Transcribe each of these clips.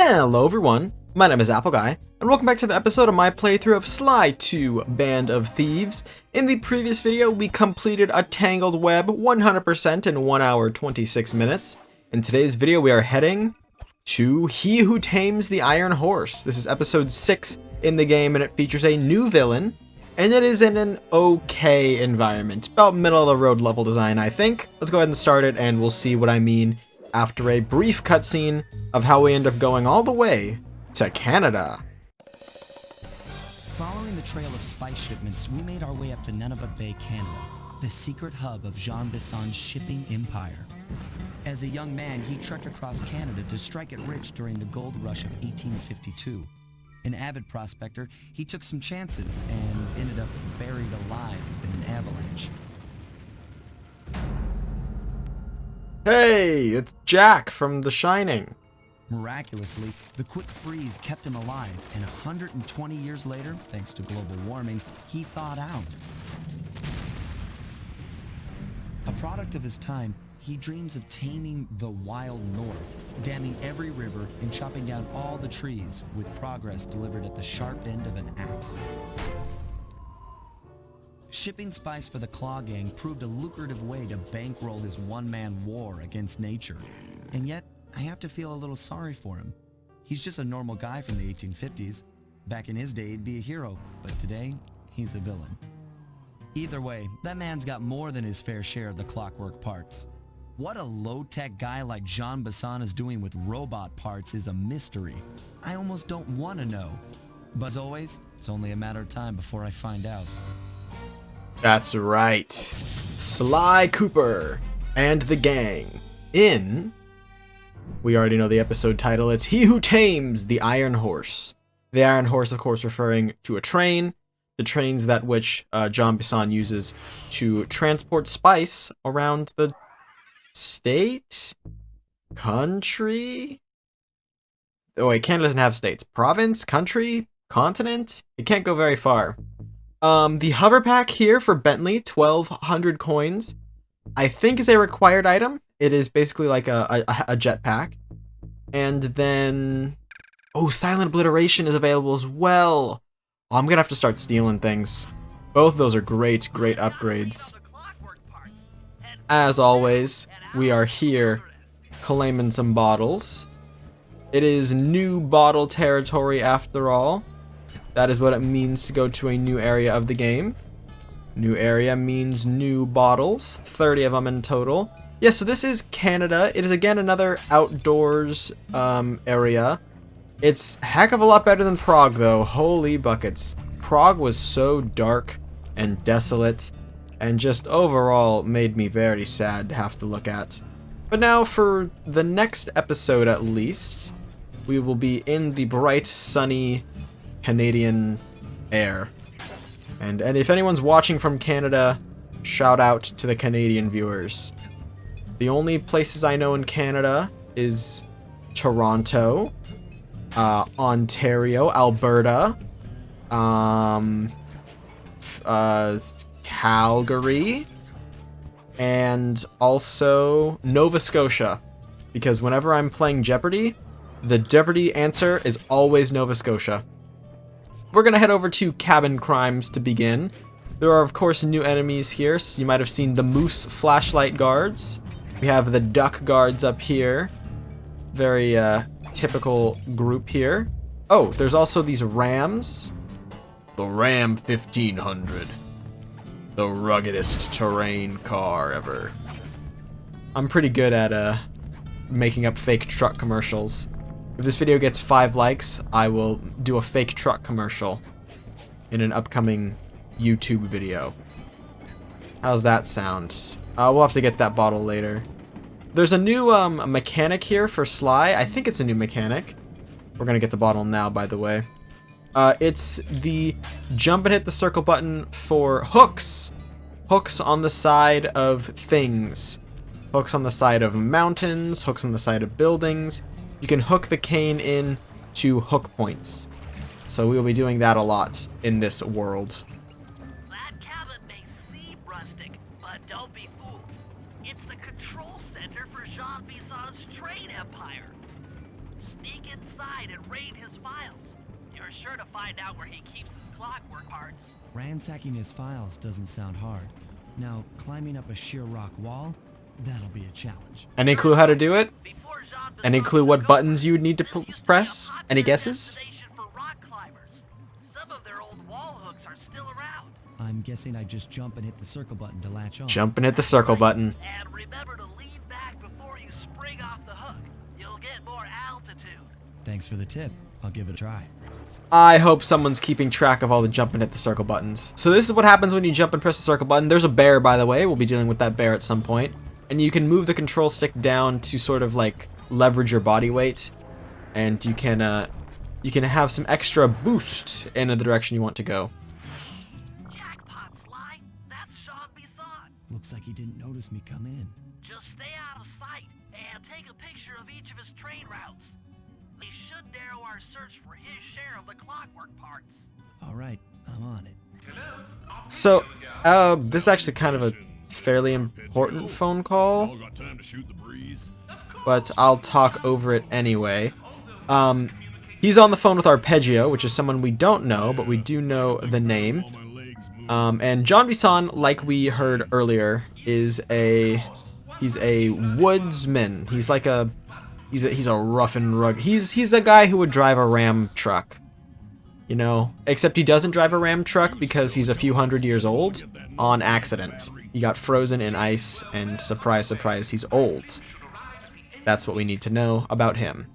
Hello everyone, my name is Apple Guy, and welcome back to the episode of my playthrough of Sly 2 Band of Thieves. In the previous video, we completed a tangled web 100% in 1 hour 26 minutes. In today's video, we are heading to He Who Tames the Iron Horse. This is episode 6 in the game, and it features a new villain, and it is in an okay environment. About middle of the road level design, I think. Let's go ahead and start it, and we'll see what I mean after a brief cutscene of how we end up going all the way to Canada. Following the trail of spice shipments, we made our way up to Nunavut Bay, Canada, the secret hub of Jean Bisson's shipping empire. As a young man, he trekked across Canada to strike it rich during the gold rush of 1852. An avid prospector, he took some chances and ended up buried alive in an avalanche. Hey, it's Jack from The Shining. Miraculously, the quick freeze kept him alive, and 120 years later, thanks to global warming, he thawed out. A product of his time, he dreams of taming the wild north, damming every river and chopping down all the trees, with progress delivered at the sharp end of an axe. Shipping spice for the Claw Gang proved a lucrative way to bankroll his one-man war against nature. And yet, I have to feel a little sorry for him. He's just a normal guy from the 1850s. Back in his day, he'd be a hero, but today, he's a villain. Either way, that man's got more than his fair share of the Clockwerk parts. What a low-tech guy like Jean Bisson is doing with robot parts is a mystery. I almost don't want to know. But as always, it's only a matter of time before I find out. That's right. Sly Cooper and the gang in... We already know the episode title. It's He Who Tames the Iron Horse. The Iron Horse, of course, referring to a train. The trains that which Jean Bisson uses to transport spice around the state? Country? Oh wait, Canada doesn't have states. Province? Country? Continent? It can't go very far. The hover pack here for Bentley, 1,200 coins, I think is a required item. It is basically like a jetpack. And then... Oh, Silent Obliteration is available as well. Oh, I'm gonna have to start stealing things. Both of those are great upgrades. As always, we are here claiming some bottles. It is new bottle territory after all. That is what it means to go to a new area of the game. New area means new bottles, 30 of them in total. Yeah, so this is Canada. It is again another outdoors area. It's a heck of a lot better than Prague though, holy buckets. Prague was so dark and desolate and just overall made me very sad to have to look at. But now for the next episode at least, we will be in the bright, sunny Canadian air. And if anyone's watching from Canada, shout out to the Canadian viewers. The only places I know in Canada is Toronto, Ontario, Alberta, Calgary, and also Nova Scotia. Because whenever I'm playing Jeopardy, the Jeopardy answer is always Nova Scotia. We're gonna head over to Cabin Crimes to begin. There are, of course, new enemies here. So you might have seen the Moose Flashlight Guards. We have the Duck Guards up here. Very typical group here. Oh, there's also these Rams. The Ram 1500. The ruggedest terrain car ever. I'm pretty good at making up fake truck commercials. If this video gets 5 likes, I will do a fake truck commercial in an upcoming YouTube video. How's that sound? We'll have to get that bottle later. There's a new mechanic here for Sly. I think it's a new mechanic. We're gonna get the bottle now, by the way. It's the jump and hit the circle button for hooks. Hooks on the side of things. Hooks on the side of mountains, hooks on the side of buildings. You can hook the cane in to hook points. So we'll be doing that a lot in this world. That cabin may seem rustic, but don't be fooled. It's the control center for Jean Bisson's train empire. Sneak inside inside and raid his files. You're sure to find out where he keeps his Clockwerk parts. Ransacking his files doesn't sound hard. Now, climbing up a sheer rock wall, that'll be a challenge. Any clue how to do it? Before Jean Any clue what buttons you would need to press? Any guesses? destination for rock climbers. Some of their old wall hooks are still around. I'm guessing I just jump and hit the circle button to latch on. Jump and hit the circle button. And remember to lean back before you spring off the hook. You'll get more altitude. Thanks for the tip. I'll give it a try. I hope someone's keeping track of all the jump and hit the circle buttons. So this is what happens when you jump and press the circle button. There's a bear, by the way. We'll be dealing with that bear at some point. And you can move the control stick down to sort of like leverage your body weight. And you can have some extra boost in the direction you want to go. Jackpot, Sly. That's Jean Bisson. Looks like he didn't notice me come in. Just stay out of sight and take a picture of each of his train routes. We should narrow our search for his share of the Clockwerk parts. All right, I'm on it. So, this is actually kind of a fairly important phone call, but I'll talk over it anyway. He's on the phone with Arpeggio, which is someone we don't know, but we do know the name. And Jean Bisson, like we heard earlier, he's a woodsman. He's like he's a rough and rugged. He's a guy who would drive a Ram truck. You know, except he doesn't drive a Ram truck because he's a few hundred years old on accident. He got frozen in ice, and surprise, surprise, he's old. That's what we need to know about him.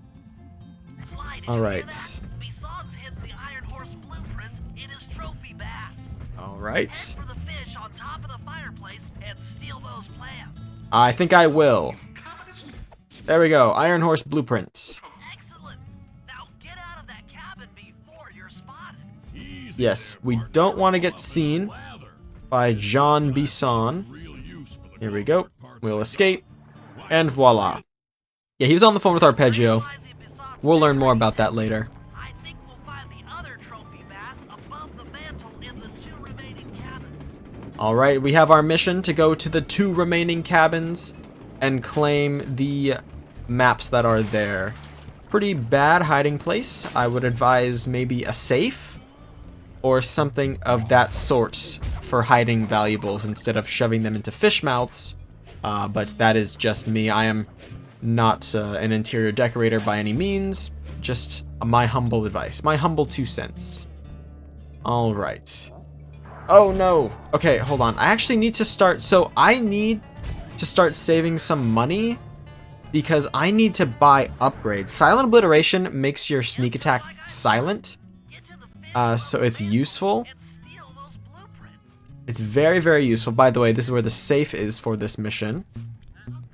Sly, did All you hear right. that? Bisson's hidden the Iron Horse blueprints in his trophy bass. All Head right. for the fish on top of the fireplace and steal those plans. I think I will. There we go. Iron Horse blueprints. Excellent. Now get out of that cabin before you're spotted. Yes, we don't want to get seen by Jean Bisson. Here we go. We'll escape. And voila. Yeah, he was on the phone with Arpeggio. Realizing Bisson's We'll learn more about that later. I think we'll find the other trophy bass above the mantle in the 2 remaining cabins. Alright, we have our mission to go to the 2 remaining cabins and claim the maps that are there. Pretty bad hiding place. I would advise maybe a safe or something of that sort for hiding valuables instead of shoving them into fish mouths. But that is just me. I am not an interior decorator by any means. Just my humble advice. My humble 2 cents. Alright. Oh no. Okay, hold on. I actually need to start. So I need to start saving some money because I need to buy upgrades. Silent Obliteration makes your sneak attack silent. Get to the fish So it's useful. and steal those blueprints. It's very, very useful. By the way, this is where the safe is for this mission.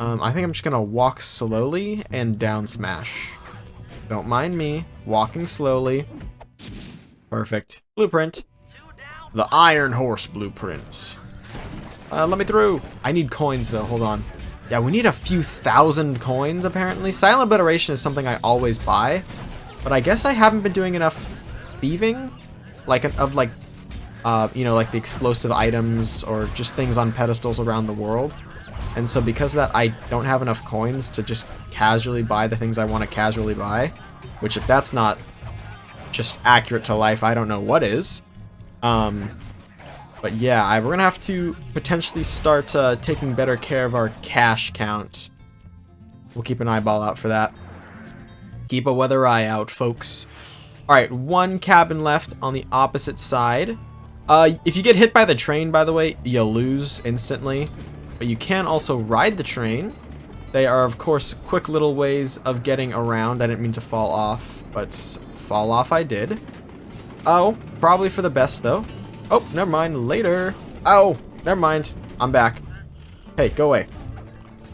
I think I'm just gonna walk slowly and down smash. Don't mind me. Walking slowly. Perfect. Blueprint. 2 down. The Iron Horse blueprint. Let me through. I need coins though. Hold on. Yeah, we need a few thousand coins apparently. Silent Obliteration is something I always buy, but I guess I haven't been doing enough thieving, like you know, like the explosive items or just things on pedestals around the world. And so because of that, I don't have enough coins to just casually buy the things I want to casually buy, which if that's not just accurate to life, I don't know what is. But yeah, we're going to have to potentially start taking better care of our cash count. We'll keep an eyeball out for that. Keep a weather eye out, folks. Alright, 1 cabin left on the opposite side. If you get hit by the train, by the way, you lose instantly. But you can also ride the train. They are, of course, quick little ways of getting around. I didn't mean to fall off, but fall off I did. Oh, probably for the best, though. Oh, never mind. Later. Oh, never mind. I'm back. Hey, go away.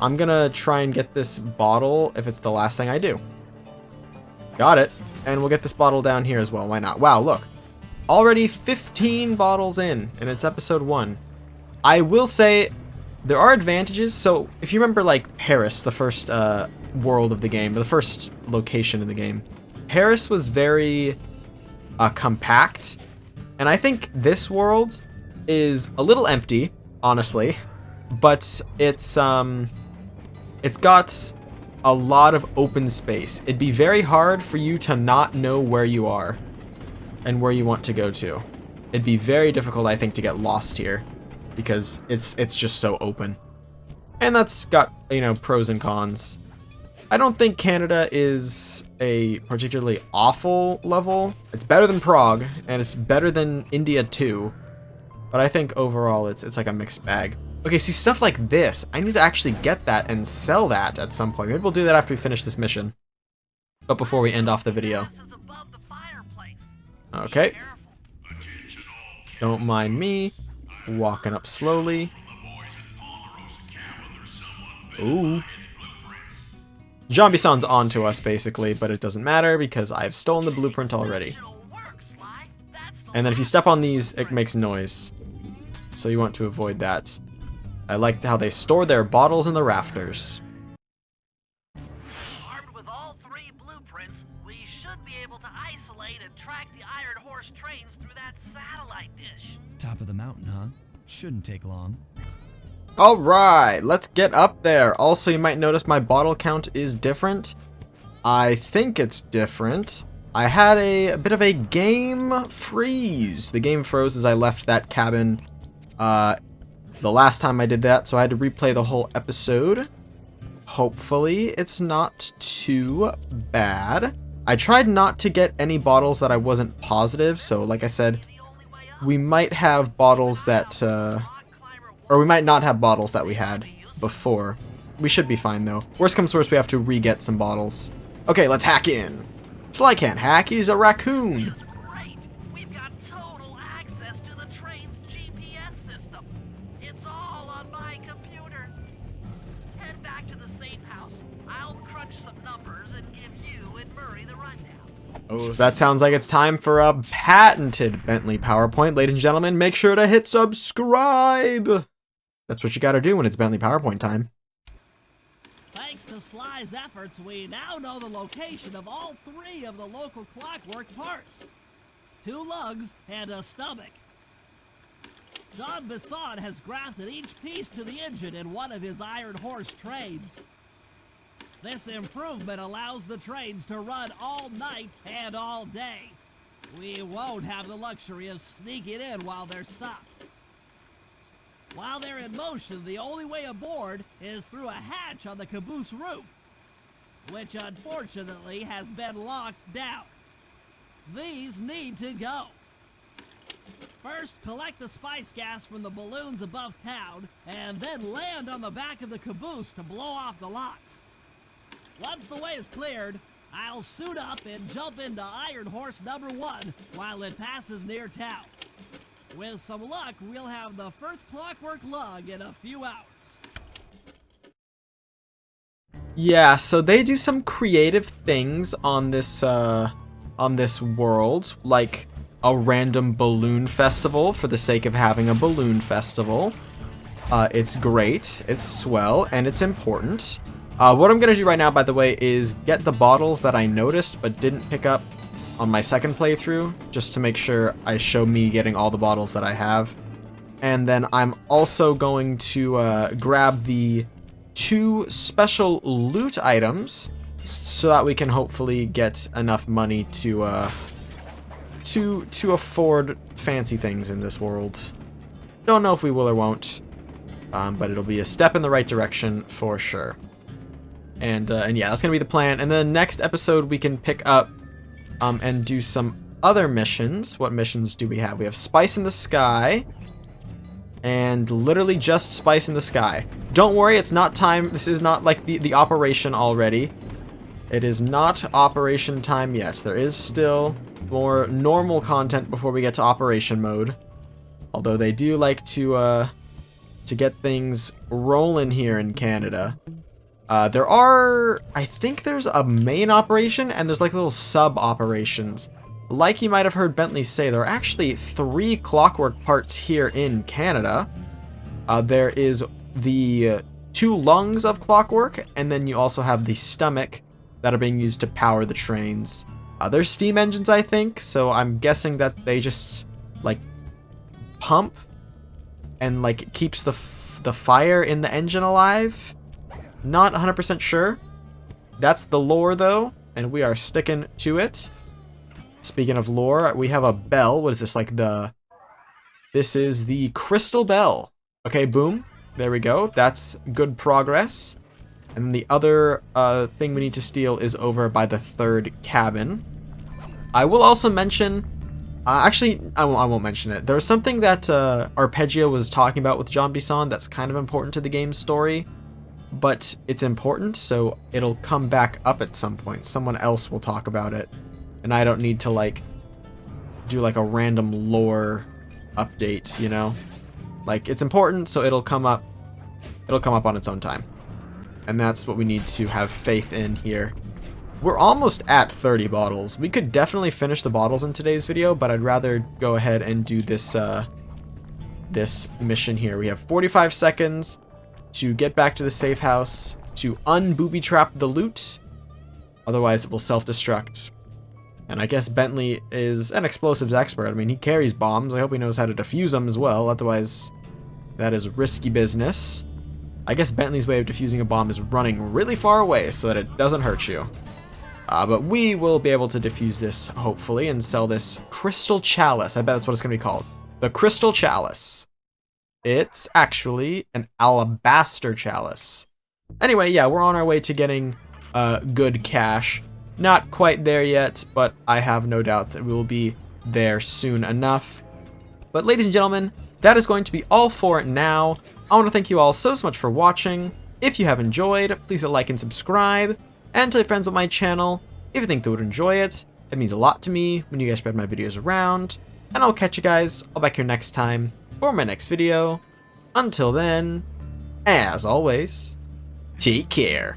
I'm gonna try and get this bottle if it's the last thing I do. Got it. And we'll get this bottle down here as well. Why not? Wow, look. Already 15 bottles in, and it's episode 1. I will say there are advantages. So if you remember like Paris, the first world of the game, or the first location in the game, Paris was very compact. And I think this world is a little empty, honestly, but it's got a lot of open space. It'd be very hard for you to not know where you are and where you want to go to. It'd be very difficult, I think, to get lost here because it's just so open. And that's got, you know, pros and cons. I don't think Canada is a particularly awful level. It's better than Prague, and it's better than India too. But I think overall it's like a mixed bag. Okay, see, stuff like this, I need to actually get that and sell that at some point. Maybe we'll do that after we finish this mission. But before we end off the video. Okay. Don't mind me. Walking up slowly. Ooh. Jean-Bisson's onto us, basically, but it doesn't matter because I've stolen the blueprint already. And then if you step on these, it makes noise. So you want to avoid that. I like how they store their bottles in the rafters. Armed with all 3 blueprints, we should be able to isolate and track the Iron Horse trains through that satellite dish. Top of the mountain, huh? Shouldn't take long. Alright, let's get up there. Also, you might notice my bottle count is different. I think it's different. I had a bit of a game freeze. The game froze as I left that cabin the last time I did that, so I had to replay the whole episode. Hopefully, it's not too bad. I tried not to get any bottles that I wasn't positive, so like I said, we might have bottles that, or we might not have bottles that we had before. We should be fine, though. Worst comes to worst, we have to re-get some bottles. Okay, let's hack in. Sly can't hack, he's a raccoon. Great! We've got total access to the train's GPS system. It's all on my computer. Head back to the safe house. I'll crunch some numbers and give you and Murray the rundown. Oh, so that sounds like it's time for a patented Bentley PowerPoint. Ladies and gentlemen, make sure to hit subscribe. That's what you gotta do when it's Bentley PowerPoint time. Thanks to Sly's efforts, we now know the location of all 3 of the local Clockwerk parts. 2 lugs and a stomach. Jean-Bisson has grafted each piece to the engine in one of his Iron Horse trains. This improvement allows the trains to run all night and all day. We won't have the luxury of sneaking in while they're stopped. While they're in motion, the only way aboard is through a hatch on the caboose roof, which unfortunately has been locked down. These need to go. First, collect the spice gas from the balloons above town, and then land on the back of the caboose to blow off the locks. Once the way is cleared, I'll suit up and jump into Iron Horse number 1 while it passes near town. With some luck, we'll have the first Clockwerk lug in a few hours. Yeah, so they do some creative things on this world, like a random balloon festival for the sake of having a balloon festival. It's great, it's swell, and it's important. What I'm gonna do right now, by the way, is get the bottles that I noticed but didn't pick up on my second playthrough, just to make sure I show me getting all the bottles that I have. And then I'm also going to grab the 2 special loot items so that we can hopefully get enough money to afford fancy things in this world. Don't know if we will or won't, but it'll be a step in the right direction for sure. And yeah, that's gonna be the plan. And then next episode we can pick up and do some other missions. What missions do we have? We have Spice in the Sky, and literally just Spice in the Sky. Don't worry, it's not time. This is not like the operation already. It is not operation time yet. There is still more normal content before we get to operation mode. Although they do like to get things rolling here in Canada. I think there's a main operation and there's like little sub-operations. Like you might have heard Bentley say, there are actually 3 Clockwerk parts here in Canada. There is the 2 lungs of Clockwerk, and then you also have the stomach that are being used to power the trains. There's steam engines, I think, so I'm guessing that they just, like, pump and, like, keeps the fire in the engine alive. Not 100% sure, that's the lore, though, and we are sticking to it. Speaking of lore, we have a bell. What is this, like the... This is the crystal bell. Okay, boom. There we go. That's good progress. And the other thing we need to steal is over by the third cabin. I will also mention... actually, I won't mention it. There's something that Arpeggio was talking about with John Bisson that's kind of important to the game's story. But it's important, so it'll come back up at some point. Someone else will talk about it. And I don't need to, like, do, like, a random lore update, you know? Like, it's important, so it'll come up. It'll come up on its own time. And that's what we need to have faith in here. We're almost at 30 bottles. We could definitely finish the bottles in today's video, but I'd rather go ahead and do this, this mission here. We have 45 seconds to get back to the safe house, to unbooby-trap the loot. Otherwise, it will self-destruct. And I guess Bentley is an explosives expert. I mean, he carries bombs. I hope he knows how to defuse them as well. Otherwise, that is risky business. I guess Bentley's way of defusing a bomb is running really far away so that it doesn't hurt you. But we will be able to defuse this, hopefully, and sell this Crystal Chalice. I bet that's what it's going to be called. The Crystal Chalice. It's actually an Alabaster Chalice. Anyway, yeah, we're on our way to getting good cash. Not quite there yet, but I have no doubt that we will be there soon enough. But ladies and gentlemen, that is going to be all for it now. I want to thank you all so much for watching. If you have enjoyed, please hit like and subscribe. And tell your friends about my channel if you think they would enjoy it. It means a lot to me when you guys spread my videos around. And I'll catch you guys all back here next time for my next video. Until then, as always, take care.